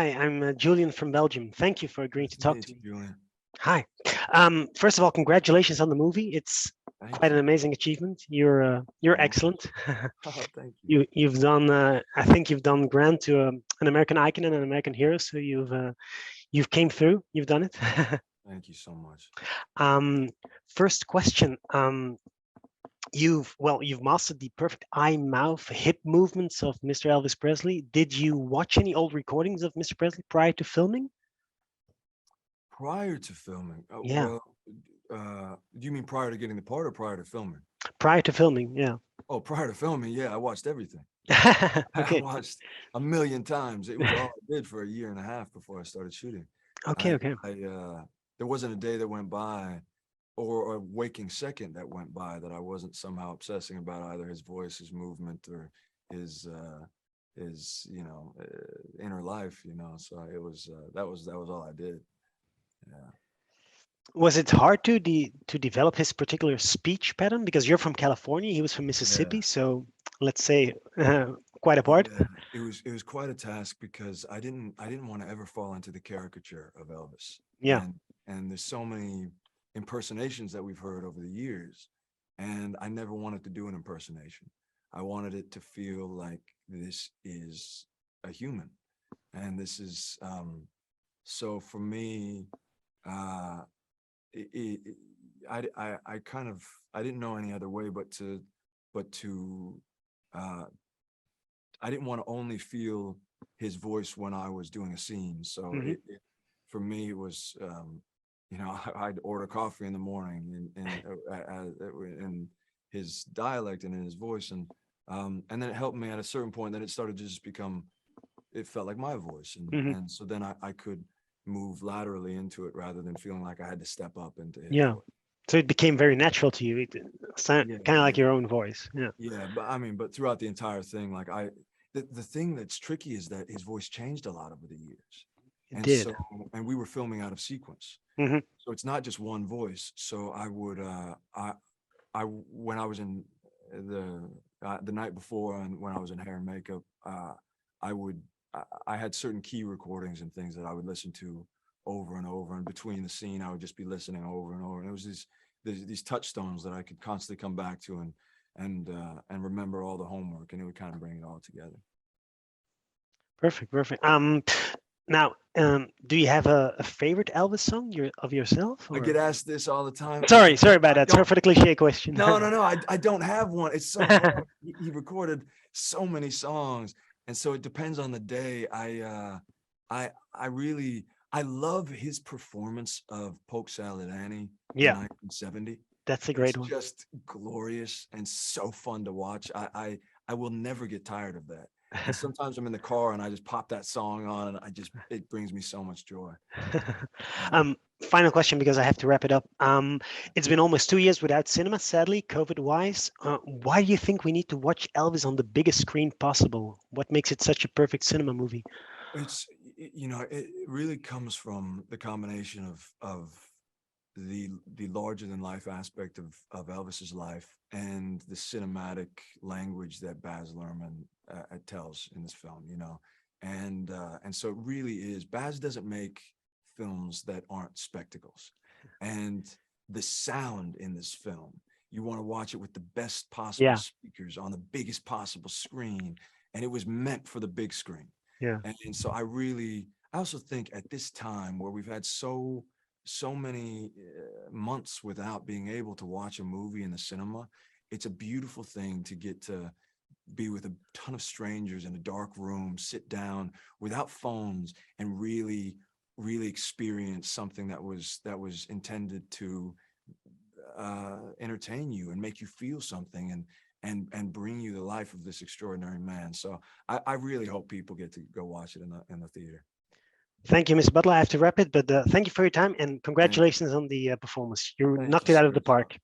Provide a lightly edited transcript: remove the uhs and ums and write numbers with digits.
Hi, I'm Julian from Belgium. Thank you for agreeing Nice to to talk meet to me. you, Julian. Hi. First of all, congratulations on the movie. It's Thank quite an you. amazing achievement. You're Oh, excellent. oh, thank you. You've done. I think you've done grand to an American icon and an American hero. So you've came through. You've done it. Thank you so much. um, First question. You've mastered the perfect eye, mouth, hip movements of Mr. Elvis Presley. Did you watch any old recordings of Mr. Presley prior to filming? Prior to filming, Yeah, do you mean prior to getting the part or prior to filming? prior to filming. Yeah. Oh, prior to filming, yeah, I watched everything. I Okay. watched a million times. It was all I did for a year and a half before I started shooting. Okay. I, Okay. there wasn't a day that went by or a waking second that went by that I wasn't somehow obsessing about either his voice, his movement, or his, uh, inner life, So it was, that was all I did. Yeah. Was it hard to develop his particular speech pattern? Because you're from California, he was from Yeah. Mississippi, so let's say quite apart. Yeah, it was quite a task because I didn't want to ever fall into the caricature of Elvis. Yeah. And there's so many impersonations that we've heard over the years, and I never wanted to do an impersonation. I wanted it to feel like this is a human, and this is so for me, uh it, it, I kind of I didn't know any other way but to uh I didn't want to only feel his voice when I was doing a scene. So Hmm. for me, it was, I'd order coffee in the morning in his dialect and in his voice. And then it helped me at a certain point. Then it started to just become, it felt like my voice. Hmm. And so then I could move laterally into it rather than feeling like I had to step up into his Yeah. voice. So it became very natural to you. It sound Yeah, kind of like yeah. your own voice. Yeah. Yeah, but I mean, but throughout the entire thing, like the thing that's tricky is that his voice changed a lot over the years. It And did. so, and we were filming out of sequence. Hmm. So it's not just one voice. So when I was in the night before and when I was in hair and makeup, I would, I had certain key recordings and things that I would listen to over and over. And between the scene, I would just be listening over and over. And it was these touchstones that I could constantly come back to and remember all the homework, and it would kind of bring it all together. Perfect. Perfect. Now, do you have a favorite Elvis song of yourself, I or? get asked this all the time, and Sorry about I that. Sorry don't. for the cliche question. No, no, no. I don't have one. It's so hard. He recorded so many songs, and so it depends on the day. I really I love his performance of Polk Salad Annie in Yeah, 1970. that's a It's great one. just glorious and so fun to watch. I will never get tired of that. And sometimes I'm in the car and I just pop that song on, and it brings me so much joy. Yeah. um, Final question because I have to wrap it up. It's been almost 2 years without cinema, sadly, COVID-wise. Why do you think we need to watch Elvis on the biggest screen possible? What makes it such a perfect cinema movie? It really comes from the combination of the larger than life aspect of Elvis's life and the cinematic language that Baz Luhrmann tells in this film, and so it really is. Baz doesn't make films that aren't spectacles, and the sound in this film, you want to watch it with the best possible Yeah, speakers on the biggest possible screen, and it was meant for the big screen. yeah, And so I also think at this time where we've had so many months without being able to watch a movie in the cinema, it's a beautiful thing to get to be with a ton of strangers in a dark room, sit down without phones, and really experience something that was intended to entertain you and make you feel something and bring you the life of this extraordinary man. So I really hope people get to go watch it in the theater. thank you, Mr. Butler. I have to wrap it, but thank you for your time and Thank you. congratulations on the performance. You Thank you, knocked it out sir, of the as well. park.